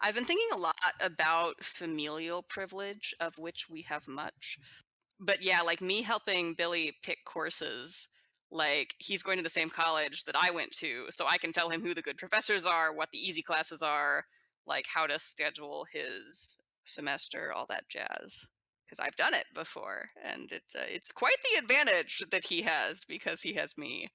I've been thinking a lot about familial privilege, of which we have much. But yeah, like me helping Billy pick courses, like he's going to the same college that I went to, so I can tell him who the good professors are, what the easy classes are, like how to schedule his semester, all that jazz. Because I've done it before, and it's quite the advantage that he has because he has me.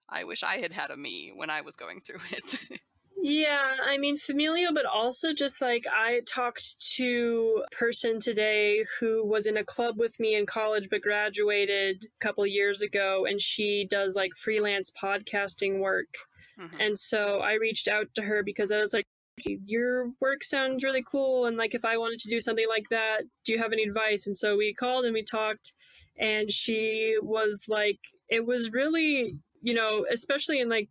I wish I had had a me when I was going through it. Yeah, I mean, familial, but also just like I talked to a person today who was in a club with me in college but graduated a couple years ago, and she does like freelance podcasting work. Mhm. And so I reached out to her because I was like, your work sounds really cool. And like, if I wanted to do something like that, do you have any advice? And so we called and we talked, and she was like, it was really, especially in like,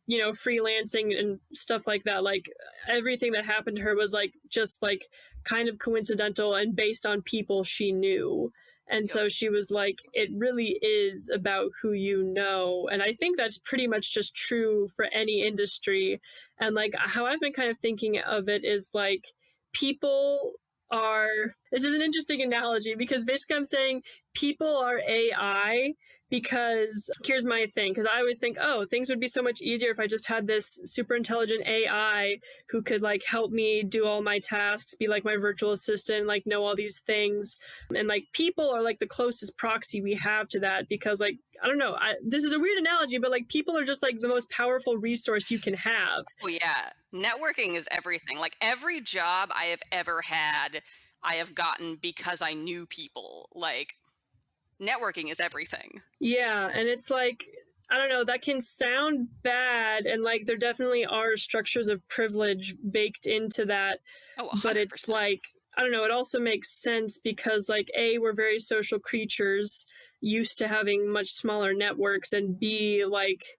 freelancing and stuff like that, like everything that happened to her was like just like kind of coincidental and based on people she knew. And Yep. so she was like, it really is about who you know. And I think that's pretty much just true for any industry. And like how I've been kind of thinking of it is like people are, this is an interesting analogy because basically I'm saying people are AI because here's my thing, because I always think, oh, things would be so much easier if I just had this super intelligent AI who could like help me do all my tasks, be like my virtual assistant, like know all these things. And like people are like the closest proxy we have to that because like, I don't know, this is a weird analogy, but like people are just like the most powerful resource you can have. Oh yeah, networking is everything. Like every job I have ever had, I have gotten because I knew people. Like networking is everything. Yeah, and it's like, I don't know, that can sound bad, and like there definitely are structures of privilege baked into that, Oh, but it's 100%. like, I don't know, it also makes sense because like A, we're very social creatures used to having much smaller networks, and B, like,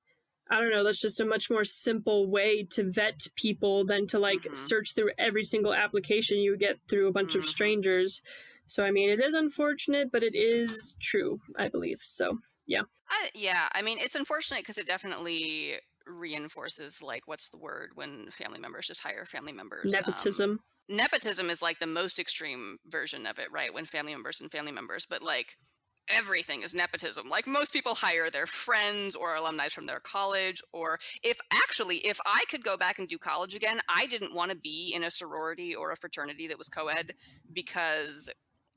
I don't know, that's just a much more simple way to vet people than to like Mhm. search through every single application you get through a bunch of Mhm. strangers. So I mean, it is unfortunate, but it is true, I believe. So yeah. Yeah, I mean, it's unfortunate because it definitely reinforces like what's the word when family members just hire family members. Nepotism. Nepotism is like the most extreme version of it, right? When family members and family members, but like everything is nepotism. Like most people hire their friends or alumni from their college, or if I could go back and do college again, I didn't want to be in a sorority or a fraternity that was co-ed because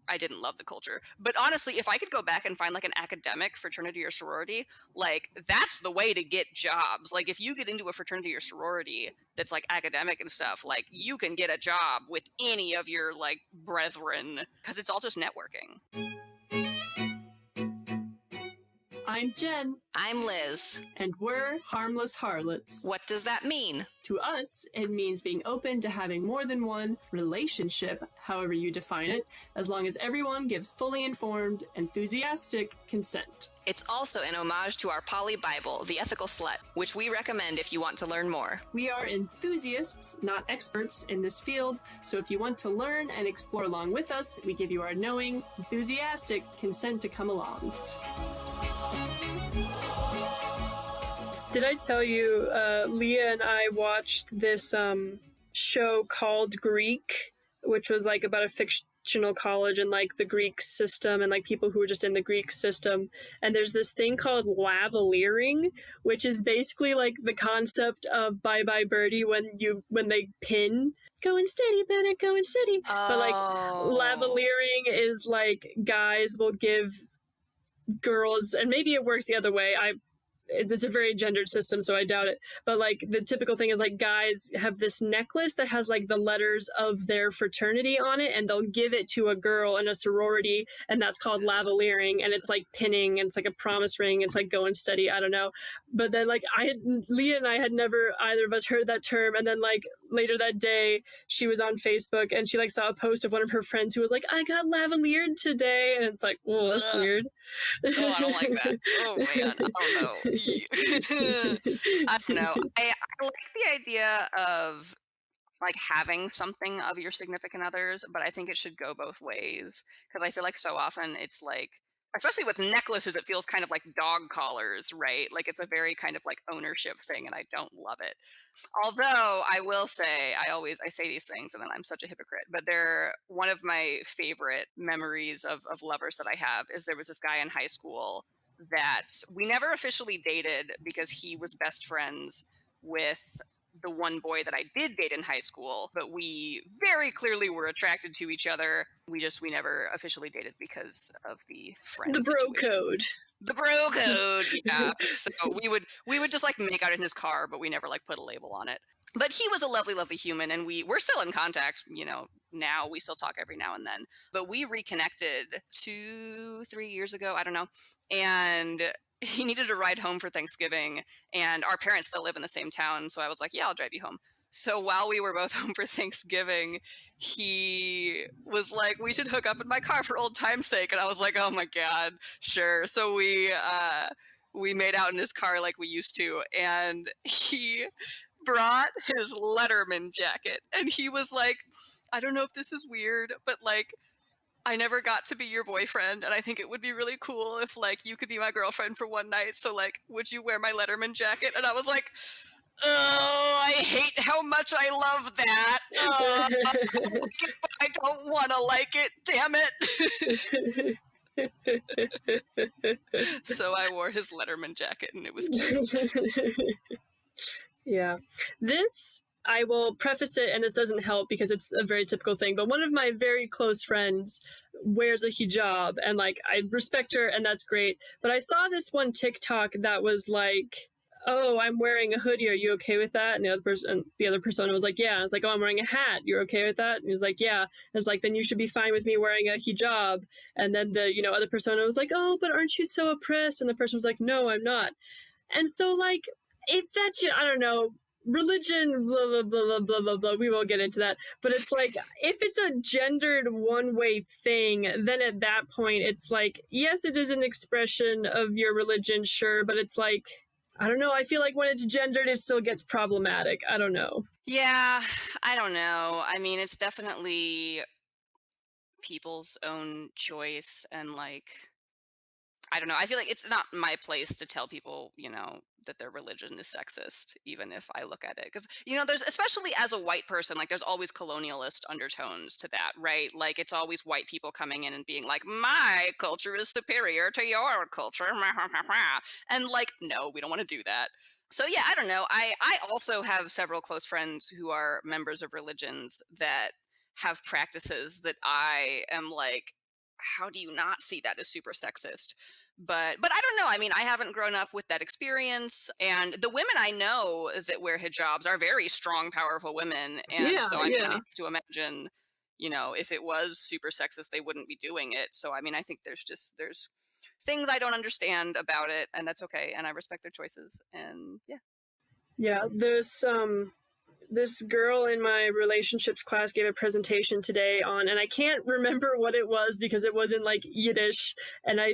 I didn't love the culture. But honestly, if I could go back and find like an academic fraternity or sorority, like that's the way to get jobs. Like if you get into a fraternity or sorority that's like academic and stuff, like you can get a job with any of your like brethren because it's all just networking. I'm Jen, I'm Liz. and we're harmless harlots. What does that mean? To us, it means being open to having more than one relationship, however you define it, as long as everyone gives fully informed, enthusiastic consent. It's also an homage to our Poly Bible, The Ethical Slut, which we recommend if you want to learn more. We are enthusiasts, not experts, in this field, so if you want to learn and explore along with us, we give you our knowing, enthusiastic consent to come along. Did I tell you, Leah and I watched this show called Greek, which was like about a fictional college and like the Greek system and like people who were just in the Greek system. And there's this thing called lavaliering, which is basically like the concept of Bye Bye Birdie when they pin. Going steady, Bennett, going steady. But like lavaliering is like guys will give girls, and maybe it works the other way. It's a very gendered system, so I doubt it. But like the typical thing is like guys have this necklace that has like the letters of their fraternity on it, and they'll give it to a girl in a sorority, and that's called lavaliering, and it's like pinning, and it's like a promise ring. It's like going steady. I don't know. But then like Leah and I had never either of us heard that term, and then like later that day she was on Facebook and she like saw a post of one of her friends who was like, I got lavaliered today, and it's like, oh, that's weird. Oh, I don't like that. Oh man, I don't know. I don't know. I like the idea of like having something of your significant others, but I think it should go both ways because I feel like so often it's like especially with necklaces, it feels kind of like dog collars, right? Like it's a very kind of like ownership thing, and I don't love it. Although I will say, I say these things and then I'm such a hypocrite, but they're one of my favorite memories of lovers that I have is there was this guy in high school that we never officially dated because he was best friends with the one boy that I did date in high school, but we very clearly were attracted to each other. We never officially dated because of the friend The bro situation. code. The bro code, yeah. So we would just like make out in his car, but we never like put a label on it. But he was a lovely, lovely human, and we're still in contact. Now we still talk every now and then. But we reconnected 2, 3 years ago, I don't know, and he needed a ride home for Thanksgiving, and our parents still live in the same town, so I was like, "Yeah, I'll drive you home." So while we were both home for Thanksgiving, he was like, "We should hook up in my car for old time's sake," and I was like, "Oh my god, sure." So we made out in his car like we used to, and he brought his Letterman jacket, and he was like, "I don't know if this is weird, but like I never got to be your boyfriend, and I think it would be really cool if like you could be my girlfriend for one night. So like, would you wear my Letterman jacket?" And I was like, "Oh, I hate how much I love that. I like it, but I don't want to like it. Damn it." So I wore his Letterman jacket, and it was cute. Yeah. This, I will preface it, and this doesn't help because it's a very typical thing, but one of my very close friends wears a hijab, and like I respect her, and that's great. But I saw this one TikTok that was like, "Oh, I'm wearing a hoodie. Are you okay with that?" And the other persona was like, "Yeah." And I was like, "Oh, I'm wearing a hat. You're okay with that?" And he was like, "Yeah." And I was like, "Then you should be fine with me wearing a hijab." And then the other persona was like, "Oh, but aren't you so oppressed?" And the person was like, "No, I'm not." And so, like, if that's, I don't know, religion, blah, blah, blah, blah, blah, blah, blah, we won't get into that. But it's like, if it's a gendered one-way thing, then at that point, it's like, yes, it is an expression of your religion, sure, but it's like, I don't know, I feel like when it's gendered, it still gets problematic. I don't know. Yeah, I don't know. I mean, it's definitely people's own choice, and like I don't know. I feel like it's not my place to tell people, that their religion is sexist, even if I look at it. Because, there's, especially as a white person, like there's always colonialist undertones to that, right? Like it's always white people coming in and being like, my culture is superior to your culture. And like, no, we don't want to do that. So yeah, I don't know. I also have several close friends who are members of religions that have practices that I am like, how do you not see that as super sexist? But I don't know. I mean, I haven't grown up with that experience, and the women I know that wear hijabs are very strong, powerful women, and Yeah, so I mean, I yeah. have to imagine, if it was super sexist, they wouldn't be doing it. So I mean, I think there's things I don't understand about it, and that's okay, and I respect their choices, and yeah. Yeah, there's this girl in my relationships class gave a presentation today on, and I can't remember what it was because it was in like Yiddish, and I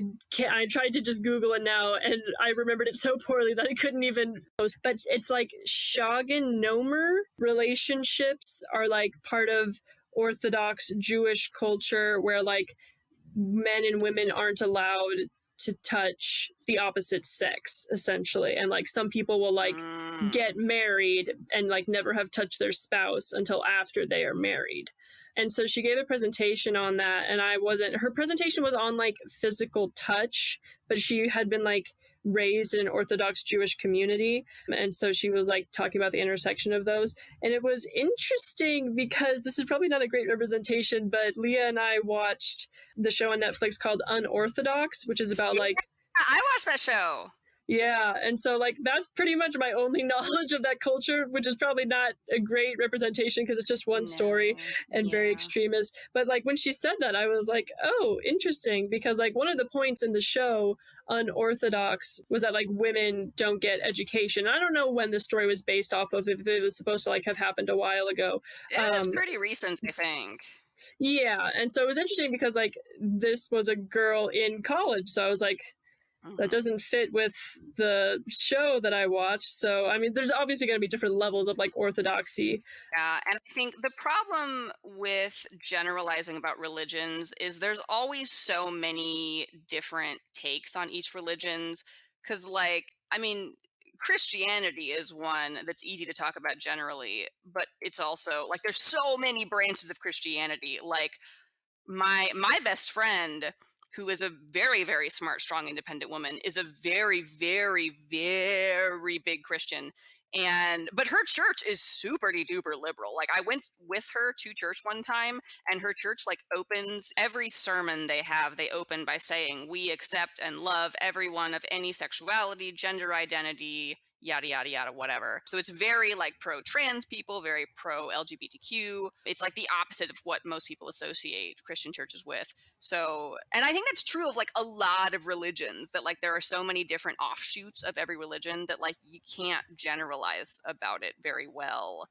tried to just Google it now, and I remembered it so poorly that I couldn't even post. But it's like Shoggen Nomer relationships are like part of Orthodox Jewish culture where like men and women aren't allowed to touch the opposite sex, essentially. And like some people will like get married and like never have touched their spouse until after they are married. And so she gave a presentation on that, and her presentation was on like physical touch, but she had been like raised in an Orthodox Jewish community. And so she was like talking about the intersection of those. And it was interesting because this is probably not a great representation, but Leah and I watched the show on Netflix called Unorthodox, which is about Yeah, like, I watched that show. yeah, and so like that's pretty much my only knowledge of that culture, which is probably not a great representation because it's just one story No, and very yeah. extremist. But like when she said that, I was like, oh, interesting, because like one of the points in the show Unorthodox was that like women don't get education. I don't know when the story was based off of, if it was supposed to like have happened a while ago. It was pretty recent, I think. Yeah, and so it was interesting because like this was a girl in college, so I was like, That Mhm. doesn't fit with the show that I watched. So, I mean, there's obviously going to be different levels of like orthodoxy. Yeah, and I think the problem with generalizing about religions is there's always so many different takes on each religions. Because, like, I mean, Christianity is one that's easy to talk about generally, but it's also like there's so many branches of Christianity. Like, my best friend, who is a very, very smart, strong, independent woman, is a very, very, very big Christian. And but her church is super duper liberal. Like, I went with her to church one time, and her church like opens every sermon they have, they open by saying, "We accept and love everyone of any sexuality, gender identity, yada yada yada, whatever." So it's very like pro trans people, very pro LGBTQ. It's like the opposite of what most people associate Christian churches with. So, and I think that's true of like a lot of religions, that like there are so many different offshoots of every religion that like you can't generalize about it very well,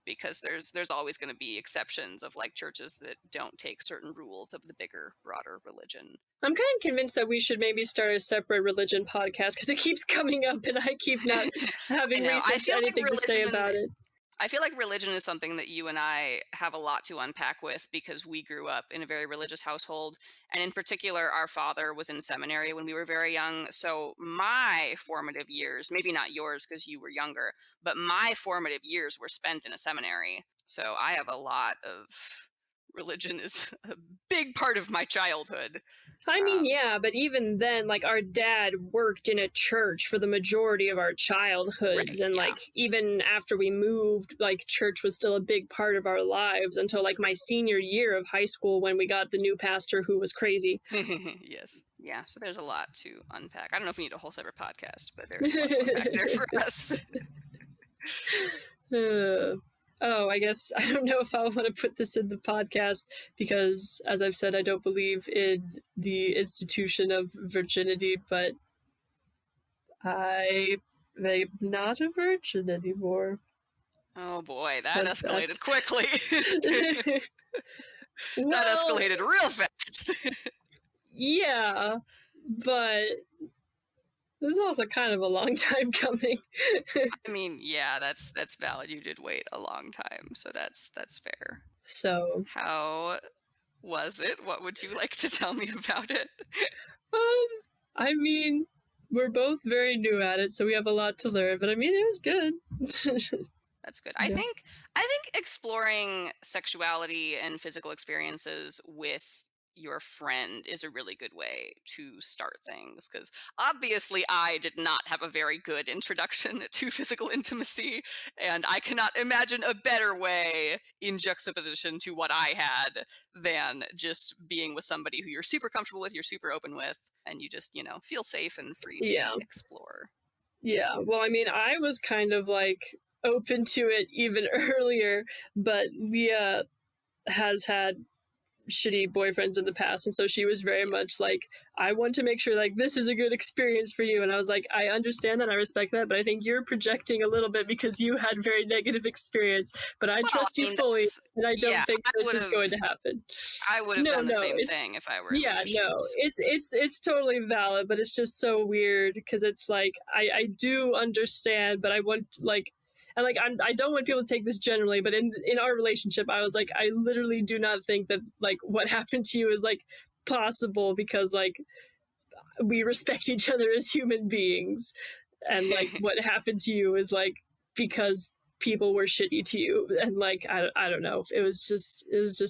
because there's always going to be exceptions of like churches that don't take certain rules of the bigger, broader religion. I'm kind of convinced that we should maybe start a separate religion podcast because it keeps coming up and I keep not I having know. researched anything to say about it. I feel like religion is something that you and I have a lot to unpack with, because we grew up in a very religious household. And in particular, our father was in seminary when we were very young. So my formative years, maybe not yours because you were younger, but my formative years were spent in a seminary. So I have a lot of religion is a big part of my childhood. I mean, Um, yeah, but even then, like, our dad worked in a church for the majority of our right. childhoods. And, Yeah. like, even after we moved, like, church was still a big part of our lives until, like, my senior year of high school when we got the new pastor who was crazy. Yes. Yeah. So there's a lot to unpack. I don't know if we need a whole separate podcast, but there's a lot to unpack there for us. Uh, oh, I guess I don't know if I want to put this in the podcast because, as I've said, I don't believe in the institution of virginity, but I'm not a virgin anymore. Oh boy, that Fun escalated fact. quickly. That Well, escalated real fast. yeah, but this is also kind of a long time coming. I mean, yeah, that's valid. You did wait a long time, so that's fair. So, How was it? What would you like to tell me about it? um, I mean, we're both very new at it, so we have a lot to learn, but I mean, it was good. That's good. Yeah. I think exploring sexuality and physical experiences with your friend is a really good way to start things, because obviously I did not have a very good introduction to physical intimacy, and I cannot imagine a better way in juxtaposition to what I had than just being with somebody who you're super comfortable with, you're super open with, and you just, feel safe and free to Yeah. explore. Yeah. Well, I mean, I was kind of like open to it even earlier, but Leah has had shitty boyfriends in the past, and so she was very Yes. much like, I want to make sure like this is a good experience for you. And I was like, I understand that, I respect that, but I think you're projecting a little bit because you had very negative experience, but I Well, trust I you mean, fully, that's and I don't yeah, think this is going to happen. I would have No, done the no, same it's thing if I were in yeah, Leah's no, shoes. it's totally valid, but it's just so weird because it's like I do understand, but I want like, and like I don't want people to take this generally, but in our relationship, I was like, I literally do not think that like what happened to you is like possible because like we respect each other as human beings, and like what happened to you is like because people were shitty to you, and like I don't know, it was just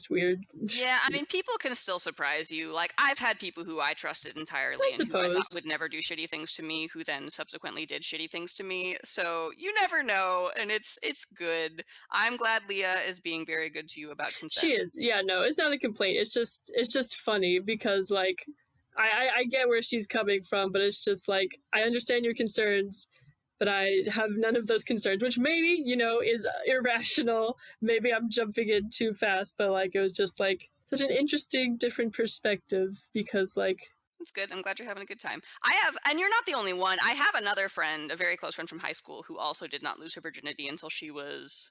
weird. Yeah, I mean, people can still surprise you. Like, I've had people who I trusted I entirely and who I thought would suppose. never do shitty things to me, who then subsequently did shitty things to me. So you never know, and it's good. I'm glad Leah is being very good to you about She consent. is. Yeah, no, it's not a complaint. It's just funny because like I get where she's coming from, but it's just like I understand your concerns, but I have none of those concerns, which maybe, is irrational. Maybe I'm jumping in too fast, but like it was just like such an interesting different perspective because like It's good. I'm glad you're having a good time. And you're not the only one. I have another friend, a very close friend from high school, who also did not lose her virginity until she was,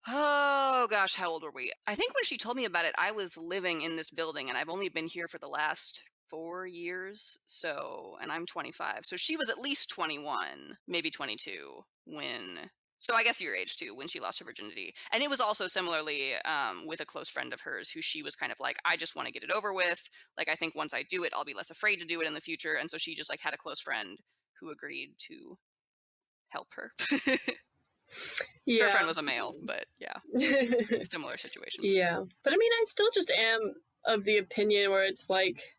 oh gosh, how old were we? I think when she told me about it, I was living in this building, and I've only been here for the last 4 years. So, and I'm 25. So she was at least 21, maybe 22 when. So I guess your age too when she lost her virginity. And it was also similarly with a close friend of hers who she was kind of like, I just want to get it over with. Like I think once I do it, I'll be less afraid to do it in the future. And so she just like had a close friend who agreed to help her. Her Yeah. friend was a male, but yeah, similar situation. Yeah. But I mean, I still just am of the opinion where it's like,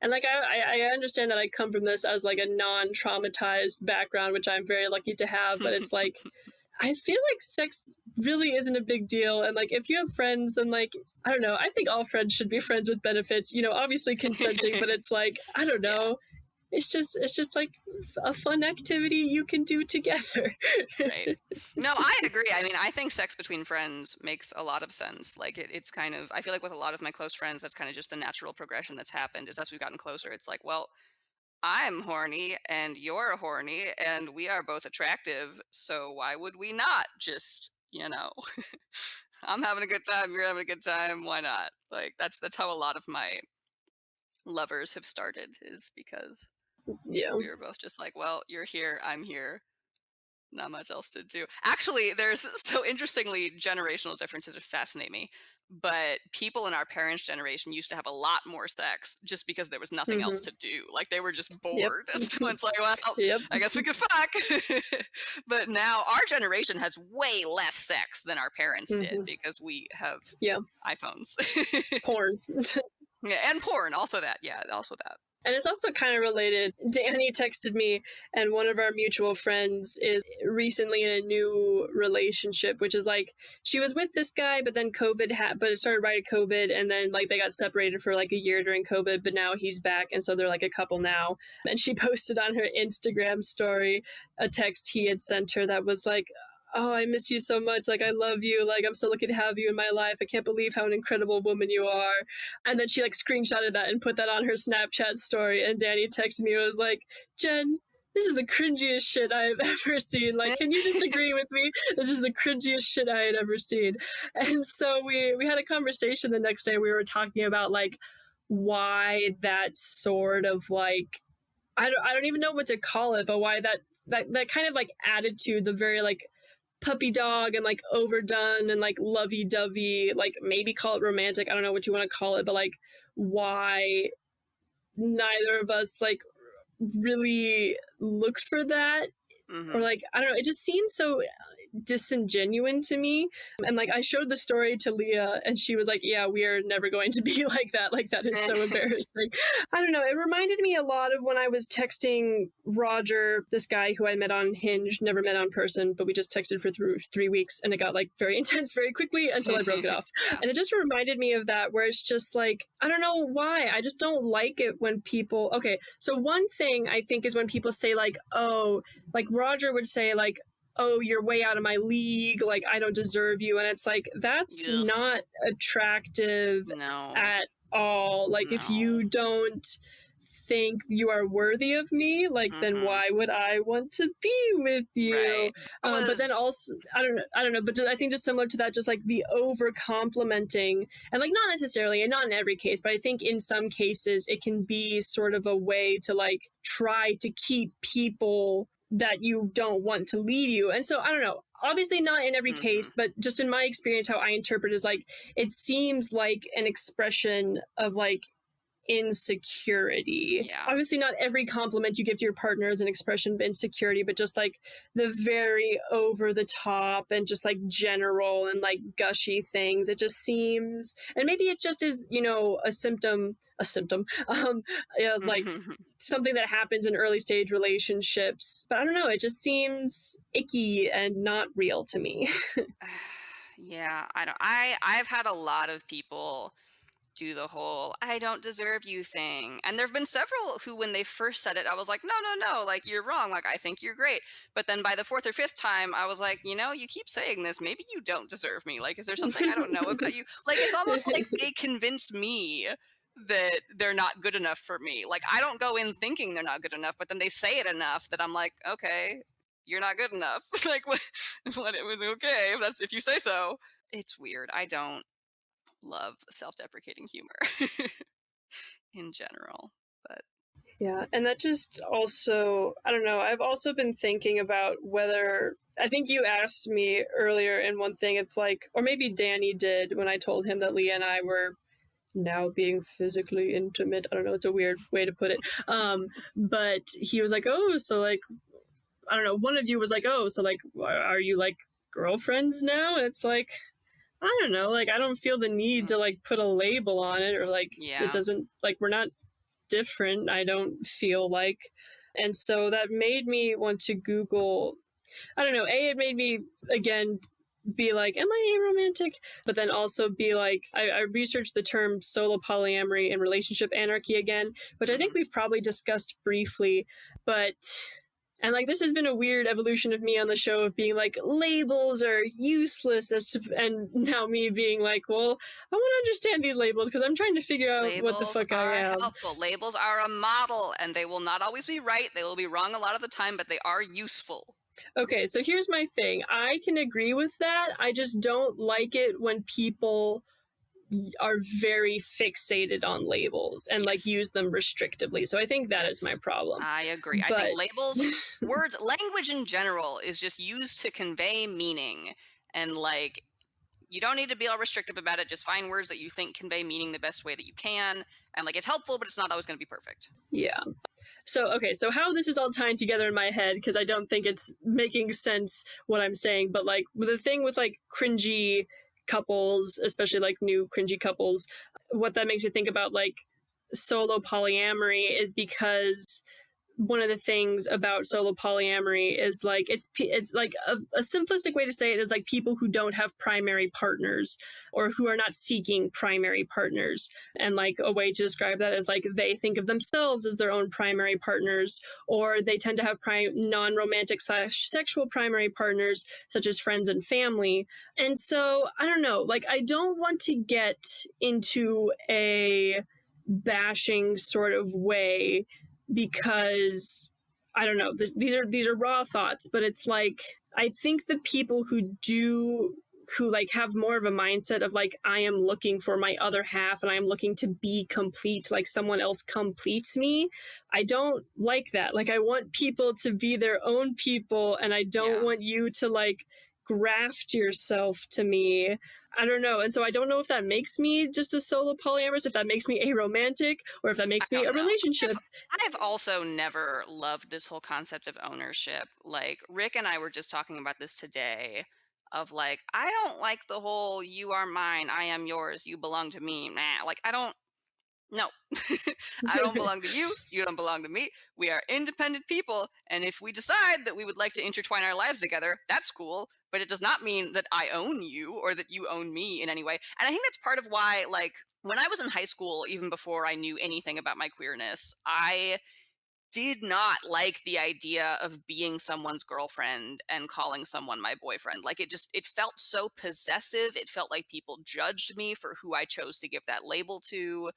and like I understand that I come from this as like a non-traumatized background, which I'm very lucky to have, but it's like I feel like sex really isn't a big deal. And like if you have friends, then like I don't know, I think all friends should be friends with benefits, you know, obviously consenting, but it's like, I don't Yeah. know. It's just like a fun activity you can do together. Right. No, I agree. I mean, I think sex between friends makes a lot of sense. Like it's kind of, I feel like with a lot of my close friends, that's kind of just the natural progression that's happened is as we've gotten closer. It's like, well, I'm horny and you're horny and we are both attractive. So why would we not just, I'm having a good time, you're having a good time. Why not? Like that's how a lot of my lovers have started is because Yeah. we were both just like, well, you're here, I'm here. Not much else to do. Actually, there's so interestingly generational differences that fascinate me. But people in our parents' generation used to have a lot more sex just because there was nothing else Mm-hmm. to do. Like they were just Yep. bored. So it's like, well, Yep. I guess we could fuck. But now our generation has way less sex than our parents did Mm-hmm. because we have Yeah. iPhones. Porn. Yeah, and porn. Also that. Yeah, also that. And it's also kind of related. Danny texted me, and one of our mutual friends is recently in a new relationship, which is like she was with this guy, but then but it started right at COVID, and then like they got separated for like a year during COVID, but now he's back, and so they're like a couple now. And she posted on her Instagram story a text he had sent her that was like, oh, I miss you so much. Like, I love you. Like, I'm so lucky to have you in my life. I can't believe how an incredible woman you are. And then she like screenshotted that and put that on her Snapchat story. And Danny texted me, and was like, Jen, this is the cringiest shit I've ever seen. Like, can you disagree with me? This is the cringiest shit I had ever seen. And so we had a conversation the next day. We were talking about like why that sort of like I don't even know what to call it, but why that kind of like attitude, the very like puppy dog and like overdone and like lovey dovey, like maybe call it romantic. I don't know what you want to call it, but like why neither of us like really looked for that, or Mm-hmm. like I don't know, it just seems so disingenuous to me. And like I showed the story to Leah and she was like, yeah, we are never going to be like that. Like that is so embarrassing. I don't know. It reminded me a lot of when I was texting Roger, this guy who I met on Hinge, never met on person, but we just texted for 3 weeks and it got like very intense very quickly until I broke it off. Yeah. And it just reminded me of that where it's just like, I don't know why. I just don't like it when people, okay. So one thing I think is when people say like, oh, like Roger would say like, oh, you're way out of my league, like I don't deserve you. And it's like that's Ugh. not attractive No. at all. Like if you No. don't think you are worthy of me, like then Mm-hmm. why would I want to be with you? Right. But then also I don't know, but I think just similar to that, just like the over complimenting, and like not necessarily and not in every case, but I think in some cases it can be sort of a way to like try to keep people that you don't want to lead you. And so I don't know, obviously not in every Mm-hmm. case, but just in my experience, how I interpret is like it seems like an expression of like insecurity. Yeah. Obviously, not every compliment you give to your partner is an expression of insecurity, but just like the very over the top and just like general and like gushy things. It just seems, and maybe it just is, you know, a symptom, like something that happens in early stage relationships. But I don't know, it just seems icky and not real to me. Yeah, I don't. I've had a lot of people do the whole "I don't deserve you" thing, and there've been several who, when they first said it, I was like, "No, no, no! Like you're wrong. Like I think you're great." But then by the fourth or fifth time, I was like, you keep saying this. Maybe you don't deserve me. Like, is there something I don't know about you? Like, it's almost like they convinced me that they're not good enough for me. Like, I don't go in thinking they're not good enough, but then they say it enough that I'm like, okay, you're not good enough. Like, what it was okay if you say so. It's weird. I don't love self-deprecating humor. in general. But Yeah, and that just also, I don't know, I've also been thinking about whether, I think you asked me earlier in one thing, it's like, or maybe Danny did when I told him that Leah and I were now being physically intimate. I don't know, it's a weird way to put it. But he was like, oh, so like, I don't know, one of you was like, oh, so like, are you like girlfriends now? And it's like, I don't know, like, I don't feel the need to like put a label on it, or like, it yeah. doesn't, like, we're not different, I don't feel like. And so that made me want to Google, I don't know, it made me again be like, am I aromantic? But then also be like, I researched the term solo polyamory and relationship anarchy again, which I think we've probably discussed briefly, but, and like, this has been a weird evolution of me on the show of being like, labels are useless, and now me being like, well, I want to understand these labels because I'm trying to figure out what the Labels fuck I are am. helpful. Labels are a model, and they will not always be right. They will be wrong a lot of the time, but they are useful. Okay, so here's my thing. I can agree with that. I just don't like it when people are very fixated on labels and like Yes. use them restrictively. So I think that is my Yes. problem. I agree. I think But labels, words, language in general is just used to convey meaning. And like, you don't need to be all restrictive about it. Just find words that you think convey meaning the best way that you can. And like, it's helpful, but it's not always going to be perfect. yeah. So, okay, so how this is all tying together in my head, because I don't think it's making sense what I'm saying, but like the thing with like cringy couples, especially like new cringy couples, what that makes me think about like solo polyamory is because one of the things about solo polyamory is like it's like a simplistic way to say it is like people who don't have primary partners or who are not seeking primary partners, and like a way to describe that is like they think of themselves as their own primary partners, or they tend to have non-romantic / sexual primary partners such as friends and family. And so I don't know, like I don't want to get into a bashing sort of way because I don't know. These are raw thoughts, but it's like I think the people who like have more of a mindset of like I am looking for my other half and I am looking to be complete, like someone else completes me. I don't like that. Like I want people to be their own people, and I don't want you to like graft yourself to me. I don't know. And so I don't know if that makes me just a solo polyamorous, if that makes me aromantic, or if that makes me a relationship. I've also never loved this whole concept of ownership. Like, Rick and I were just talking about this today of like, I don't like the whole you are mine, I am yours, you belong to me. Nah, like, I don't, no. I don't belong to you, you don't belong to me. We are independent people, and if we decide that we would like to intertwine our lives together, that's cool, but it does not mean that I own you or that you own me in any way. And I think that's part of why, like, when I was in high school, even before I knew anything about my queerness, I did not like the idea of being someone's girlfriend and calling someone my boyfriend. Like, it felt so possessive. It felt like people judged me for who I chose to give that label to.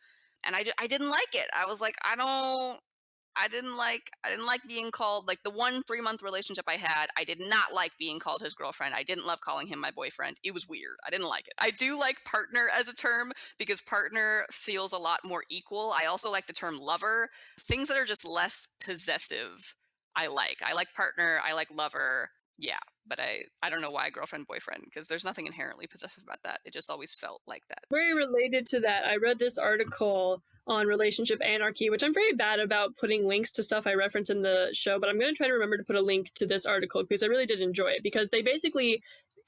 And I didn't like it. I was like, I didn't like being called, like, the 1 3-month relationship I had, I did not like being called his girlfriend. I didn't love calling him my boyfriend. It was weird. I didn't like it. I do like partner as a term because partner feels a lot more equal. I also like the term lover. Things that are just less possessive, I like. I like partner, I like lover. Yeah, but I don't know why girlfriend boyfriend, because there's nothing inherently possessive about that. It just always felt like that. Very related to that, I read this article on relationship anarchy, which I'm very bad about putting links to stuff I reference in the show, but I'm going to try to remember to put a link to this article because I really did enjoy it, because they basically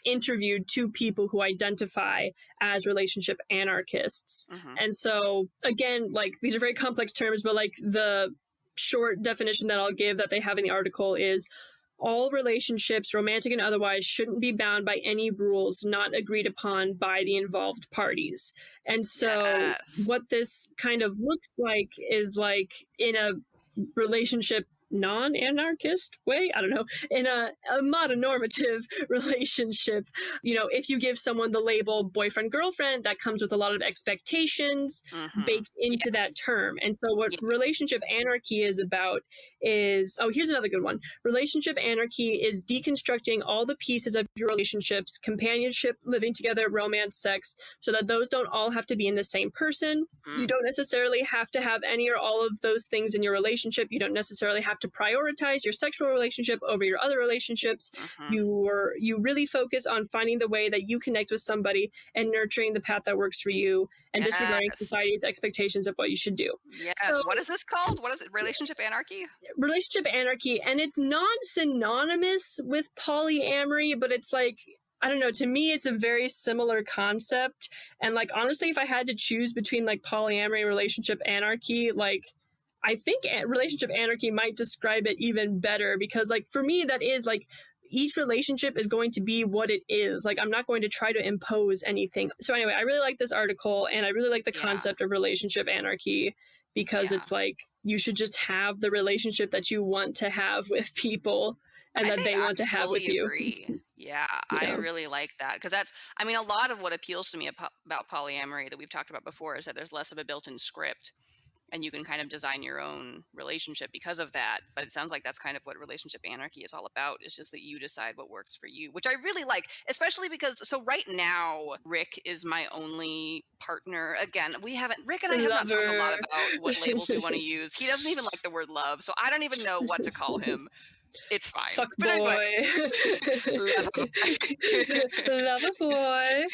interviewed 2 people who identify as relationship anarchists. And so again, like, these are very complex terms, but like the short definition that I'll give that they have in the article is all relationships, romantic and otherwise, shouldn't be bound by any rules not agreed upon by the involved parties. And so what this kind of looks like is like in a relationship non-anarchist way, I don't know, in a mononormative relationship, if you give someone the label boyfriend girlfriend, that comes with a lot of expectations Mm-hmm. baked into that term. And so what Yeah. relationship anarchy is about is, oh, here's another good one. Relationship anarchy is deconstructing all the pieces of your relationships, companionship, living together, romance, sex, so that those don't all have to be in the same person. You Mm. don't necessarily have to have any or all of those things in your relationship. You don't necessarily have to prioritize your sexual relationship over your other relationships. Mm-hmm. You really focus on finding the way that you connect with somebody and nurturing the path that works for you and disregarding Yes. society's expectations of what you should do. Yes. So, What is this called? What is it? Relationship anarchy? relationship anarchy, and it's not synonymous with polyamory, but it's like, I don't know, to me it's a very similar concept. And like, honestly, if I had to choose between like polyamory and relationship anarchy, like, I think relationship anarchy might describe it even better, because like for me that is like, each relationship is going to be what it is. Like, I'm not going to try to impose anything. So anyway, I really like this article, and I really like the Yeah. concept of relationship anarchy, because Yeah. it's like, you should just have the relationship that you want to have with people and I that think they I want to have with fully you. agree. Yeah, I Yeah. really like that because that's, I mean, a lot of what appeals to me about polyamory that we've talked about before is that there's less of a built in script and you can kind of design your own relationship because of that. But it sounds like that's kind of what relationship anarchy is all about. It's just that you decide what works for you, which I really like, especially because, so right now, Rick is my only partner. Again, Rick and I have not talked a lot Lover. about what labels we want to use. He doesn't even like the word love, so I don't even know what to call him. It's fine. Fuck But anyway, boy. Lover Lover boy.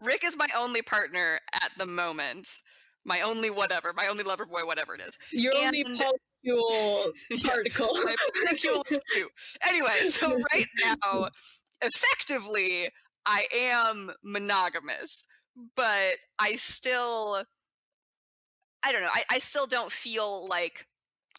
Rick is my only partner at the moment. My only whatever, my only lover boy, whatever it is. Your only And polycule yeah, particle. my molecule of two. Anyway, so right now, effectively, I am monogamous, but I don't know, I still don't feel like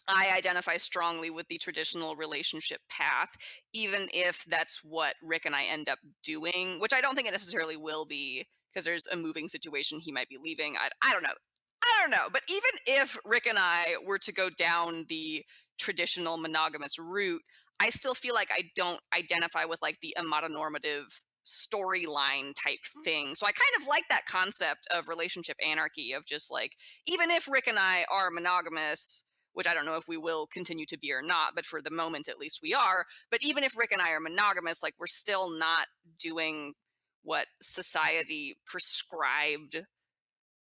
I identify strongly with the traditional relationship path, even if that's what Rick and I end up doing, which I don't think it necessarily will be because there's a moving situation he might be leaving. I don't know. I don't know. But even if Rick and I were to go down the traditional monogamous route, I still feel like I don't identify with like the amatonormative storyline type thing. So I kind of like that concept of relationship anarchy of just like, even if Rick and I are monogamous, which I don't know if we will continue to be or not, but for the moment at least we are. But even if Rick and I are monogamous, like we're still not doing what society prescribed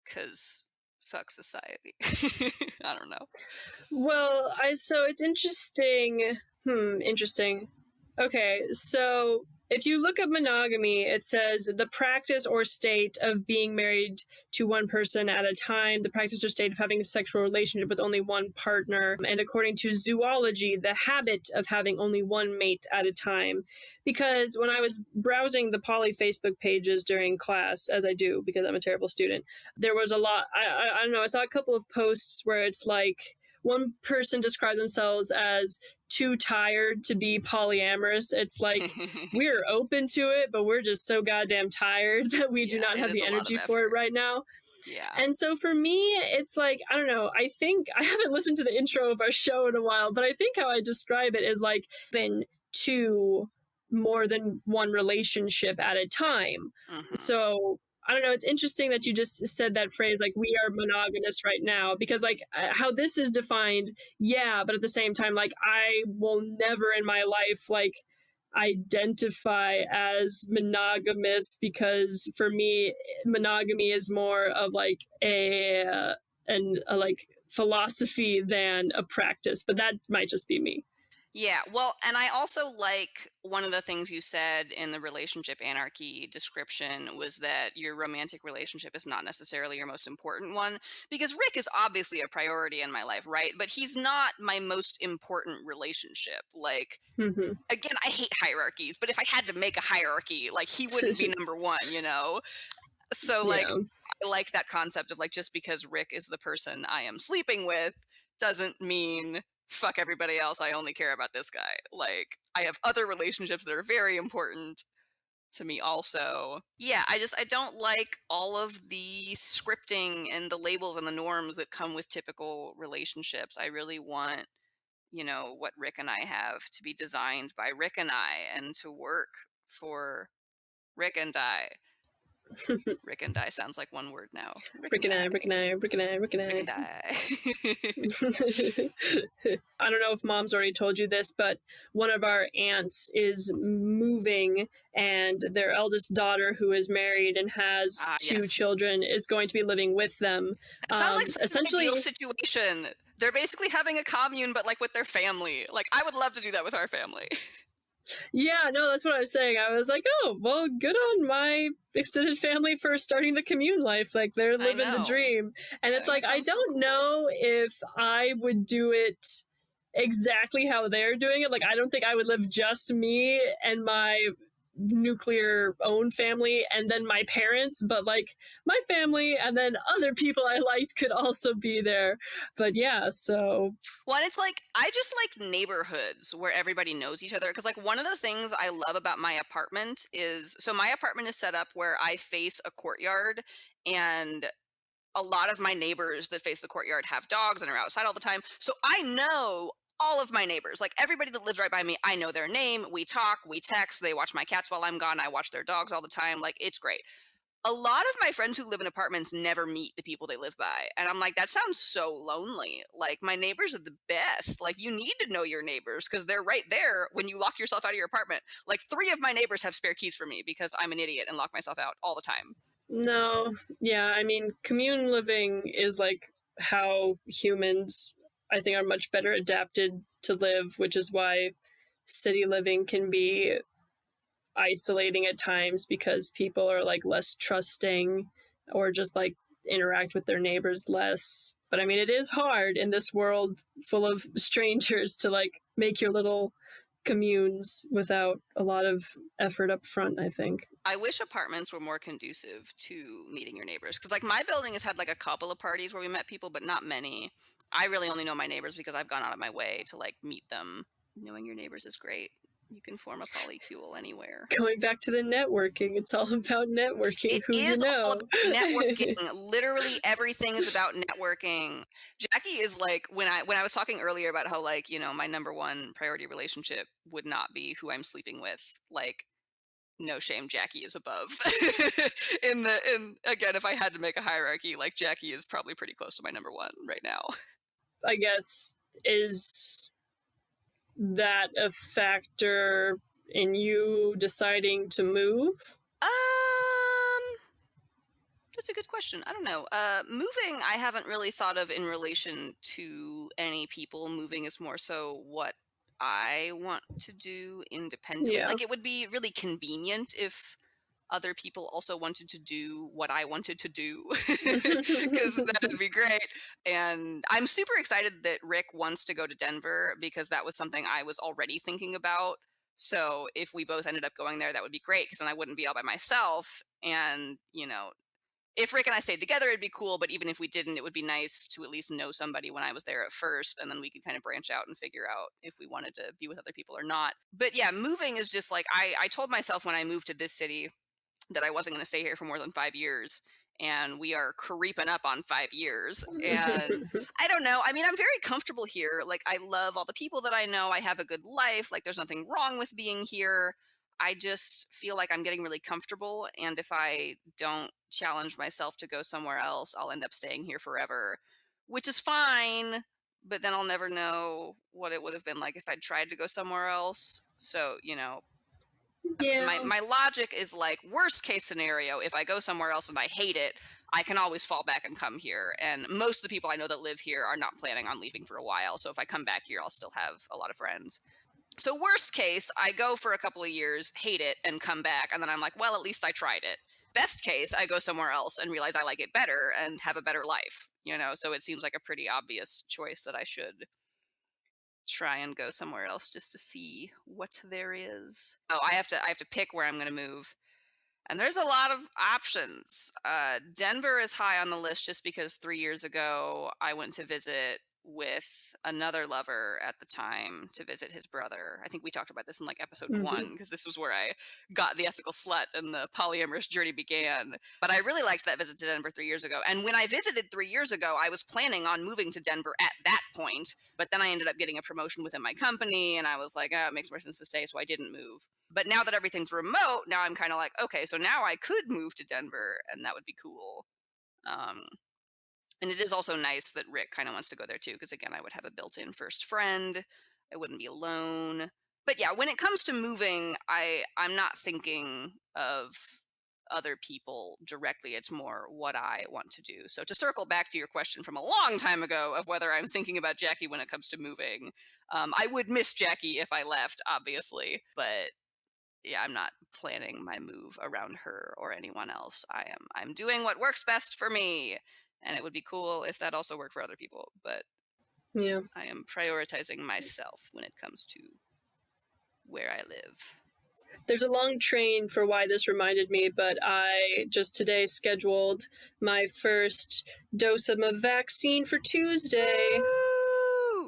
because fuck society. I don't know. Well, so it's interesting. Interesting. Okay, so if you look up monogamy, it says the practice or state of being married to one person at a time, the practice or state of having a sexual relationship with only one partner, and according to zoology, the habit of having only one mate at a time. Because when I was browsing the poly Facebook pages during class, as I do because I'm a terrible student, there was a lot. I don't know. I saw a couple of posts where it's like, one person described themselves as too tired to be polyamorous. It's like, we're open to it, but we're just so goddamn tired that we do Yeah, not it have is the a lot of energy for it effort. right now. Yeah. And so for me, it's like, I don't know, I think I haven't listened to the intro of our show in a while, but I think how I describe it is like, been to more than one relationship at a time. Hmm. So I don't know, it's interesting that you just said that phrase, like, we are monogamous right now, because like, how this is defined, yeah, but at the same time, like, I will never in my life like identify as monogamous, because for me monogamy is more of like a like philosophy than a practice, but that might just be me. Yeah, well, and I also like one of the things you said in the relationship anarchy description was that your romantic relationship is not necessarily your most important one, because Rick is obviously a priority in my life, right? But he's not my most important relationship. Like, Mm-hmm. again, I hate hierarchies, but if I had to make a hierarchy, like he wouldn't be number one, you know? So like Yeah. I like that concept of like just because Rick is the person I am sleeping with doesn't mean fuck everybody else. I only care about this guy. Like I have other relationships that are very important, to me also. Yeah, I don't like all of the scripting and the labels and the norms that come with typical relationships. I really want, what Rick and I have to be designed by Rick and I and to work for Rick and I. Rick and I sounds like one word now. Rick Rick and and I, I. Rick and I, Rick and I, Rick and Rick and I. I. I don't know if mom's already told you this, but one of our aunts is moving, and their eldest daughter, who is married and has Ah, two yes. children, is going to be living with them. It sounds like such an ideal Essentially, situation. They're basically having a commune, but like with their family. Like, I would love to do that with our family. yeah, no, that's what I was saying. I was like, oh, well, good on my extended family for starting the commune life. Like, they're I living the know. dream. And I it's think like, that I sounds so don't cool. know if I would do it exactly how they're doing it. Like, I don't think I would live just me and my nuclear own family and then my parents, but like my family and then other people I liked could also be there. But yeah, so Well, and it's like, I just like neighborhoods where everybody knows each other. Because, like, one of the things I love about my apartment is, so my apartment is set up where I face a courtyard, and a lot of my neighbors that face the courtyard have dogs and are outside all the time. So I know all of my neighbors. Like, everybody that lives right by me, I know their name. We talk, we text, they watch my cats while I'm gone. I watch their dogs all the time. Like, it's great. A lot of my friends who live in apartments never meet the people they live by. And I'm like, that sounds so lonely. Like, my neighbors are the best. Like, you need to know your neighbors because they're right there when you lock yourself out of your apartment. Like, 3 of my neighbors have spare keys for me because I'm an idiot and lock myself out all the time. no, yeah, I mean, commune living is like how humans, I think, are much better adapted to live, which is why city living can be isolating at times because people are like less trusting or just like interact with their neighbors less. But I mean, it is hard in this world full of strangers to like make your little communes without a lot of effort up front, I think. I wish apartments were more conducive to meeting your neighbors because, like, my building has had like a couple of parties where we met people, but not many. I really only know my neighbors because I've gone out of my way to like meet them. Knowing your neighbors is great. You can form a polycule anywhere. Going back to the networking, it's all about networking, It who you is all know. about networking. Literally everything is about networking. Jackie is like, when I was talking earlier about how, like, my number one priority relationship would not be who I'm sleeping with. Like, no shame, Jackie is above. In again, if I had to make a hierarchy, like, Jackie is probably pretty close to my number one right now. I guess, is that a factor in you deciding to move? Um, that's a good question. I don't know. Moving, I haven't really thought of in relation to any people. Moving is more so what I want to do independently. Yeah. Like, it would be really convenient if other people also wanted to do what I wanted to do, because that'd be great. And I'm super excited that Rick wants to go to Denver because that was something I was already thinking about. So if we both ended up going there, that would be great because then I wouldn't be all by myself. And, if Rick and I stayed together, it'd be cool. But even if we didn't, it would be nice to at least know somebody when I was there at first. And then we could kind of branch out and figure out if we wanted to be with other people or not. But yeah, moving is just like, I told myself when I moved to this city that I wasn't going to stay here for more than 5 years. And we are creeping up on 5 years. And I don't know. I mean, I'm very comfortable here. Like, I love all the people that I know. I have a good life. Like, there's nothing wrong with being here. I just feel like I'm getting really comfortable. And if I don't challenge myself to go somewhere else, I'll end up staying here forever, which is fine. But then I'll never know what it would have been like if I'd tried to go somewhere else. So, my Yeah. my logic is like, worst case scenario, if I go somewhere else and I hate it, I can always fall back and come here. And most of the people I know that live here are not planning on leaving for a while. So if I come back here, I'll still have a lot of friends. So worst case, I go for a couple of years, hate it, and come back, and then I'm like, well, at least I tried it. Best case, I go somewhere else and realize I like it better and have a better life. So it seems like a pretty obvious choice that I should try and go somewhere else just to see what there is. Oh, I have to pick where I'm going to move. And there's a lot of options. Denver is high on the list just because 3 years ago I went to visit with another lover at the time to visit his brother. I think we talked about this in like episode Mm-hmm. 1, because this was where I got the ethical slut and the polyamorous journey began. But I really liked that visit to Denver 3 years ago. And when I visited 3 years ago, I was planning on moving to Denver at that point. But then I ended up getting a promotion within my company, and I was like, it makes more sense to stay. So I didn't move. But now that everything's remote, now I'm kind of like, okay, so now I could move to Denver, and that would be cool. And it is also nice that Rick kind of wants to go there too, because again, I would have a built-in first friend. I wouldn't be alone. But yeah, when it comes to moving, I'm not thinking of other people directly. It's more what I want to do. So to circle back to your question from a long time ago of whether I'm thinking about Jackie when it comes to moving, I would miss Jackie if I left, obviously, but yeah, I'm not planning my move around her or anyone else. I'm doing what works best for me. And it would be cool if that also worked for other people, but Yeah. I am prioritizing myself when it comes to where I live. There's a long train for why this reminded me, but I just today scheduled my first dose of my vaccine for Tuesday.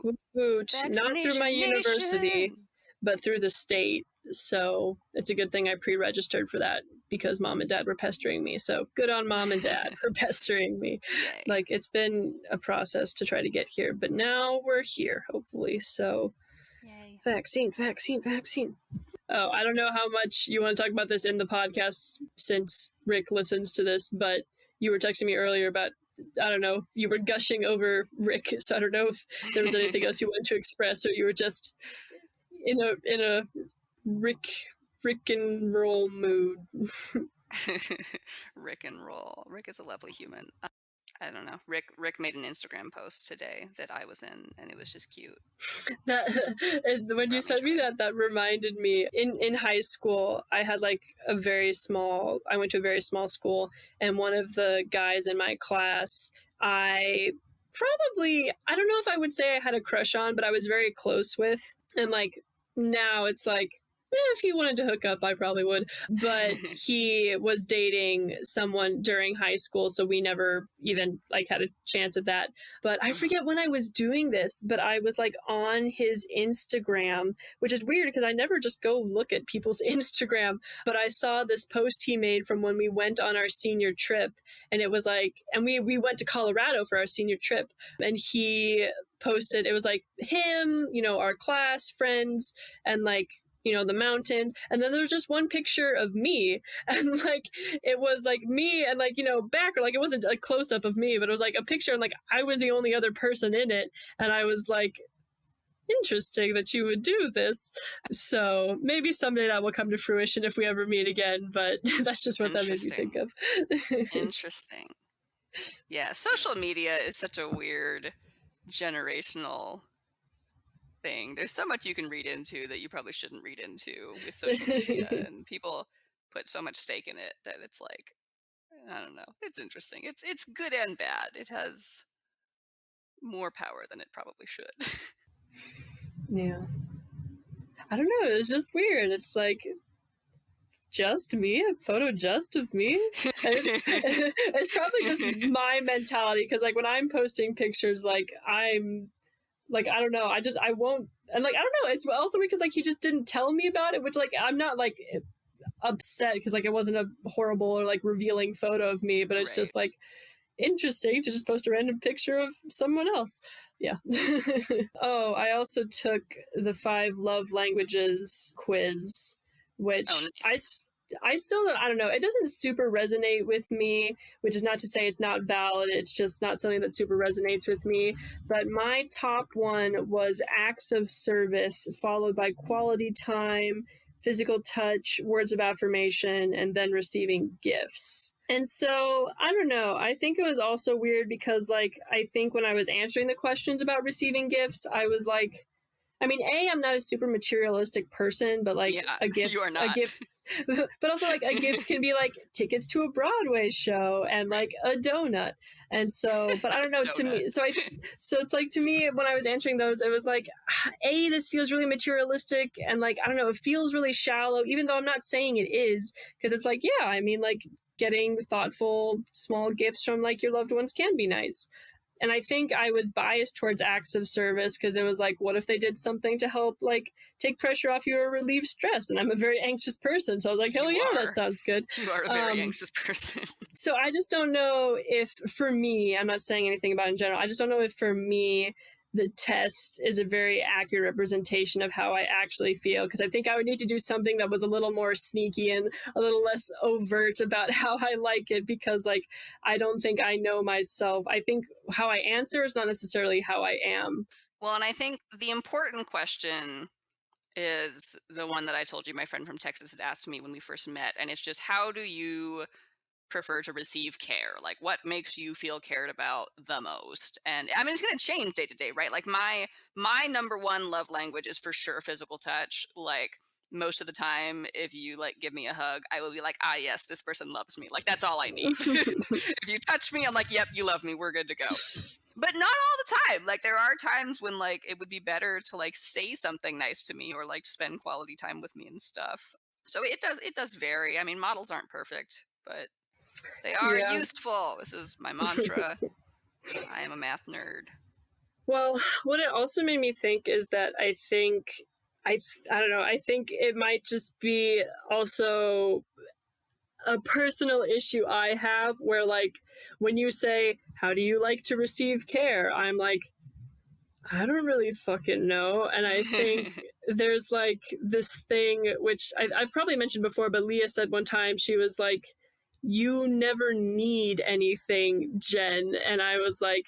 Woo! Woot. Not through my Vaccination university, nation! but through the state. So it's a good thing I pre-registered for that, because mom and dad were pestering me. So good on mom and dad for pestering me. Yay. Like, it's been a process to try to get here, but now we're here, hopefully. So Yay. vaccine. Oh, I don't know how much you want to talk about this in the podcast since Rick listens to this, but you were texting me earlier about, I don't know, you were gushing over Rick, so I don't know if there was anything else you wanted to express, or you were just in a Rick and roll mood. Rick and roll. Rick is a lovely human. I don't know. Rick made an Instagram post today that I was in, and it was just cute. That when you sent me that reminded me, in high school I had like I went to a very small school, and one of the guys in my class, I don't know if I would say I had a crush on, but I was very close with. And like now it's like, if he wanted to hook up, I probably would. But he was dating someone during high school, so we never even like had a chance at that. But I forget when I was doing this, but I was like on his Instagram, which is weird because I never just go look at people's Instagram. But I saw this post he made from when we went on our senior trip, and it was like, and we went to Colorado for our senior trip, and he posted, it was like him, our class friends, and like, the mountains. And then there was just one picture of me, and like it was like me and like, back, or like it wasn't a close-up of me, but it was like a picture, and like I was the only other person in it. And I was like, interesting that you would do this. So maybe someday that will come to fruition if we ever meet again, but that's just what that made me think of. Interesting. Yeah, social media is such a weird generational thing. There's so much you can read into that you probably shouldn't read into with social media, and people put so much stake in it that it's like, I don't know. It's interesting. It's good and bad. It has more power than it probably should. Yeah. I don't know. It's just weird. It's like, just me? A photo just of me? It's probably just my mentality, because like when I'm posting pictures, like I'm like, I don't know, I won't, and like I don't know, it's also because like he just didn't tell me about it, which like I'm not like upset because like it wasn't a horrible or like revealing photo of me, but it's Right. just like interesting to just post a random picture of someone else. Yeah. Oh, I also took the 5 love languages quiz, which nice. I still don't, I don't know, it doesn't super resonate with me, which is not to say it's not valid, it's just not something that super resonates with me. But my top one was acts of service, followed by quality time, physical touch, words of affirmation, and then receiving gifts. And so, I don't know, I think it was also weird because, like, I think when I was answering the questions about receiving gifts, I was like, I mean, I'm not a super materialistic person, but like a gift, you are not. a gift, but also like a gift can be like tickets to a Broadway show and like a donut. And so, but I don't know, to me, so it's like, to me, when I was answering those, it was like, this feels really materialistic, and like, I don't know, it feels really shallow, even though I'm not saying it is, because it's like, yeah, I mean, like getting thoughtful small gifts from like your loved ones can be nice. And I think I was biased towards acts of service because it was like, what if they did something to help, like, take pressure off you or relieve stress? And I'm a very anxious person, so I was like, hell You yeah, that are. sounds good. You are a very anxious person. So I just don't know if, for me, I'm not saying anything about it in general, I just don't know if for me the test is a very accurate representation of how I actually feel, because I think I would need to do something that was a little more sneaky and a little less overt about how I like it, because like I don't think I know myself. I think how I answer is not necessarily how I am. Well, and I think the important question is the one that I told you my friend from Texas had asked me when we first met, and it's just, how do you prefer to receive care? Like, what makes you feel cared about the most? And I mean, it's going to change day to day, right? Like, my number one love language is for sure physical touch. Like, most of the time, if you like give me a hug, I will be like, ah, yes, this person loves me. Like, that's all I need. If you touch me, I'm like, yep, you love me, we're good to go. But not all the time. Like, there are times when like it would be better to like say something nice to me or like spend quality time with me and stuff. So it does vary. I mean, models aren't perfect, but they are Yeah. useful. This is my mantra. I am a math nerd. Well, what it also made me think is that I think I don't know, I think it might just be also a personal issue I have where, like, when you say, how do you like to receive care? I'm like, I don't really fucking know. And I think there's like this thing, which I've probably mentioned before, but Leah said one time, she was like, you never need anything, Jen. And I was like,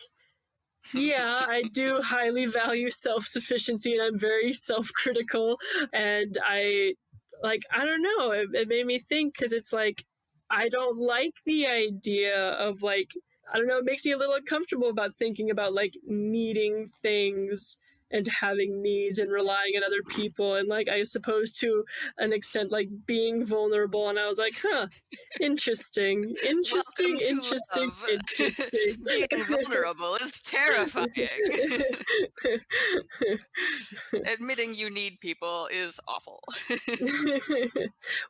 yeah, I do highly value self-sufficiency, and I'm very self-critical, and I don't know, it made me think, because it's like I don't like the idea of, like, I don't know, it makes me a little uncomfortable about thinking about like needing things and having needs and relying on other people, and like I suppose to an extent like being vulnerable. And I was like, huh, interesting, interesting, Welcome to interesting, love. interesting. Being vulnerable is terrifying. Admitting you need people is awful.